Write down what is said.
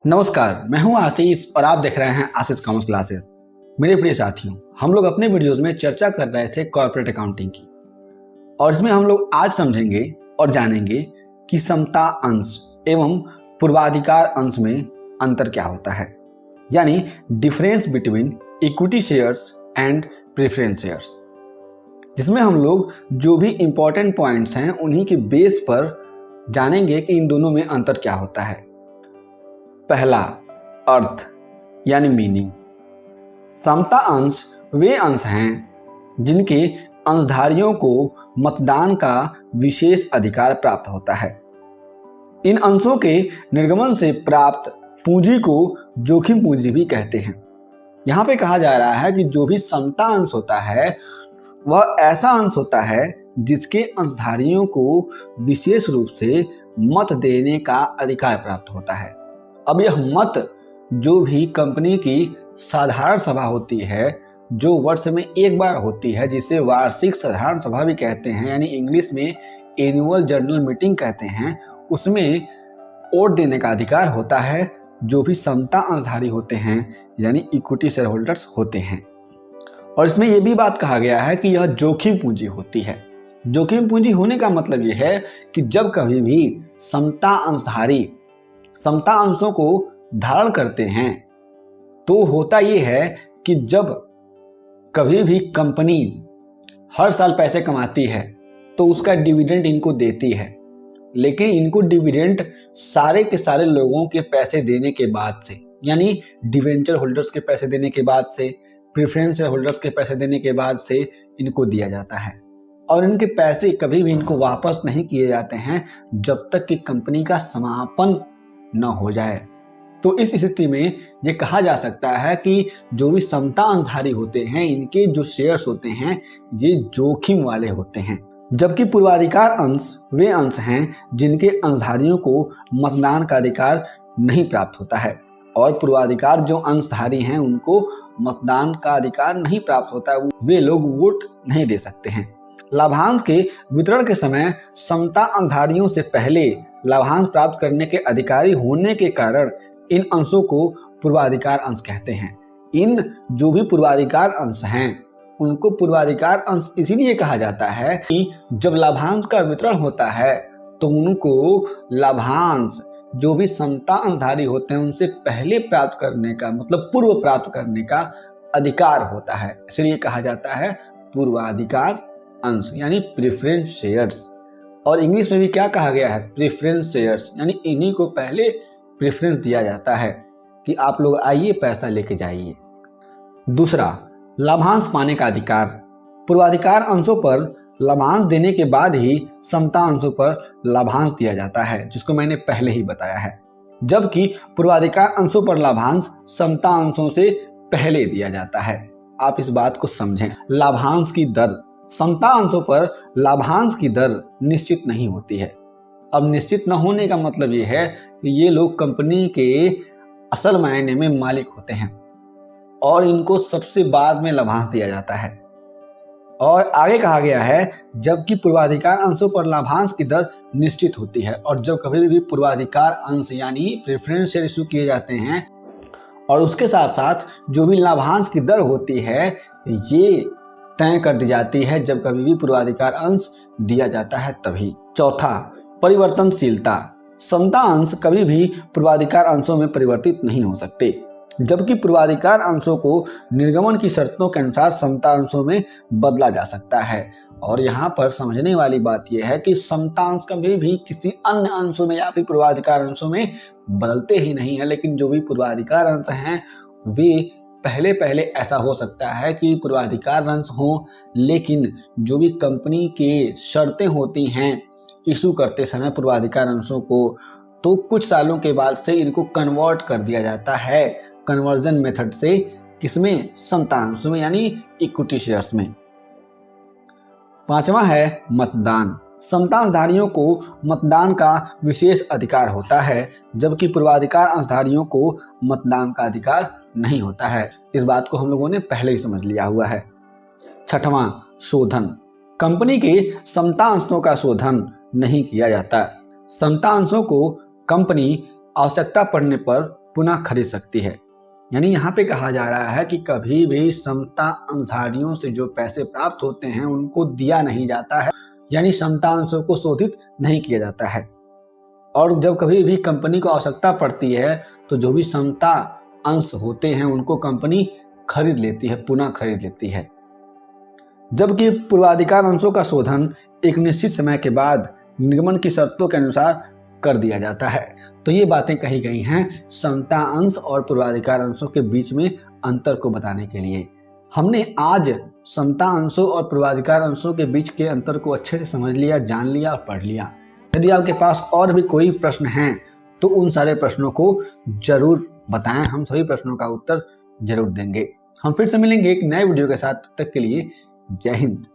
नमस्कार, मैं हूं आशीष और आप देख रहे हैं आशीष कॉमर्स क्लासेस। मेरे प्रिय साथियों, हम लोग अपने वीडियोस में चर्चा कर रहे थे कॉर्पोरेट अकाउंटिंग की और इसमें हम लोग आज समझेंगे और जानेंगे कि समता अंश एवं पूर्वाधिकार अंश में अंतर क्या होता है, यानी difference between equity shares and preference shares, जिसमें हम लोग जो भी इंपॉर्टेंट पॉइंट्स हैं उन्हीं के बेस पर जानेंगे कि इन दोनों में अंतर क्या होता है। पहला, अर्थ यानी मीनिंग। समता अंश वे अंश हैं जिनके अंशधारियों को मतदान का विशेष अधिकार प्राप्त होता है। इन अंशों के निर्गमन से प्राप्त पूंजी को जोखिम पूंजी भी कहते हैं। यहाँ पे कहा जा रहा है कि जो भी समता अंश होता है वह ऐसा अंश होता है जिसके अंशधारियों को विशेष रूप से मत देने का अधिकार प्राप्त होता है। अब यह मत जो भी कंपनी की साधारण सभा होती है, जो वर्ष में एक बार होती है, जिसे वार्षिक साधारण सभा भी कहते हैं, यानी इंग्लिश में एनुअल जनरल मीटिंग कहते हैं, उसमें वोट देने का अधिकार होता है जो भी समता अंशधारी होते हैं, यानी इक्विटी शेयर होल्डर्स होते हैं। और इसमें यह भी बात कहा गया है कि यह जोखिम पूंजी होती है। जोखिम पूंजी होने का मतलब यह है कि जब कभी भी समता अंशधारी समता अंशों को धारण करते हैं तो होता यह है कि जब कभी भी कंपनी हर साल पैसे कमाती है तो उसका डिविडेंड इनको देती है, लेकिन इनको डिविडेंड सारे के सारे लोगों के पैसे देने के बाद से, यानी डिवेंचर होल्डर्स के पैसे देने के बाद से, प्रेफरेंस होल्डर्स के पैसे देने के बाद से इनको दिया जाता है। और इनके पैसे कभी भी इनको वापस नहीं किए जाते हैं जब तक कि कंपनी का समापन न हो जाए। तो इस स्थिति में ये कहा जा सकता है कि जो भी समता अंशधारी होते हैं, इनके जो शेयर्स होते हैं ये जोखिम वाले होते हैं, जबकि पूर्वाधिकार अंश वे अंश हैं जिनके अंशधारियों को मतदान का अधिकार नहीं प्राप्त होता है। और पूर्वाधिकार जो अंशधारी हैं उनको मतदान का अधिकार नहीं प्राप्त होता है, वे लोग वोट नहीं दे सकते हैं। लाभांश के वितरण के समय समता अंशधारियों से पहले लाभांश प्राप्त करने के अधिकारी होने के कारण इन अंशों को पूर्वाधिकार अंश कहते हैं। इन जो भी पूर्वाधिकार अंश हैं उनको पूर्वाधिकार अंश इसीलिए कहा जाता है कि जब लाभांश का वितरण होता है तो उनको लाभांश जो भी समता अंशधारी होते हैं उनसे पहले प्राप्त करने का, मतलब पूर्व प्राप्त करने का अधिकार होता है, इसलिए कहा जाता है पूर्वाधिकार अंश, यानी प्रेफरेंस शेयर्स। और इंग्लिश में भी क्या कहा गया है, प्रेफरेंस शेयर्स, यानी इन्हीं को पहले प्रेफरेंस दिया जाता है कि आप लोग आइए पैसा लेके जाइए। दूसरा, लाभांश पाने का अधिकार। पूर्वाधिकार अंशों पर लाभांश देने के बाद ही समता अंशों पर लाभांश दिया जाता है, जिसको मैंने पहले ही बताया है, जबकि पूर्वाधिकार अंशों पर लाभांश समता अंशों से पहले दिया जाता है। आप इस बात को समझें। लाभांश की दर, समता अंशों पर लाभांश की दर निश्चित नहीं होती है। अब निश्चित न होने का मतलब ये है कि ये लोग कंपनी के असल मायने में मालिक होते हैं और इनको सबसे बाद में लाभांश दिया जाता है। और आगे कहा गया है, जबकि पूर्वाधिकार अंशों पर लाभांश की दर निश्चित होती है। और जब कभी भी पूर्वाधिकार अंश यानी प्रेफरेंस शेयर इशू किए जाते हैं और उसके साथ साथ जो भी लाभांश की दर होती है ये तय कर दी जाती है जब कभी भी पूर्वाधिकार अंश दिया जाता है तभी। चौथा, परिवर्तनशीलता। समता अंश कभी भी पूर्वाधिकार अंशों में परिवर्तित नहीं हो सकते, जबकि पूर्वाधिकार अंशों को निर्गमन की शर्तों के अनुसार समता अंशों में बदला जा सकता है। और यहाँ पर समझने वाली बात यह है कि समता अंश कभी भी किसी अन्य अंशों में या फिर पूर्वाधिकार अंशों में बदलते ही नहीं है, लेकिन जो भी पूर्वाधिकार अंश हैं वे पहले ऐसा हो सकता है कि पूर्वाधिकार अंश हो, लेकिन जो भी कंपनी के शर्तें होती हैं इशू करते समय पूर्वाधिकार अंशों को, तो कुछ सालों के बाद से इनको कन्वर्ट कर दिया जाता है कन्वर्जन मेथड से, किसमें, समता अंशों में, यानी इक्विटी शेयर्स में। पांचवा है मतदान। समता अंशधारियों को मतदान का विशेष अधिकार होता है, जबकि पूर्वाधिकार अंशधारियों को मतदान का अधिकार नहीं होता है। इस बात को हम लोगों ने पहले ही समझ लिया हुआ है। छठवां, शोधन। कंपनी के समता अंशों का शोधन नहीं किया जाता। समता अंशों को कंपनी आवश्यकता पड़ने पर पुनः खरीद सकती है। यानी यहाँ पे कहा जा रहा है कि कभी भी समता अंशधारियों से जो पैसे प्राप्त होते हैं उनको दिया नहीं जाता है, यानी समता अंशों को शोधित नहीं किया जाता है। और जब कभी भी कंपनी को आवश्यकता पड़ती है तो जो भी समता अंश होते हैं उनको कंपनी खरीद लेती है, पुनः खरीद लेती है। जबकि पूर्वाधिकार अंशों का शोधन एक निश्चित समय के बाद निगमन की शर्तों के अनुसार कर दिया जाता है। तो ये बातें कही गई हैं समता अंश और पूर्वाधिकार अंशों के बीच में अंतर को बताने के लिए। हमने आज समता अंशों और पूर्वाधिकार अंशों के बीच के अंतर को अच्छे से समझ लिया, जान लिया और पढ़ लिया। यदि आपके पास और भी कोई प्रश्न हैं तो उन सारे प्रश्नों को जरूर बताएं, हम सभी प्रश्नों का उत्तर जरूर देंगे। हम फिर से मिलेंगे एक नए वीडियो के साथ, तब तक के लिए जय हिंद।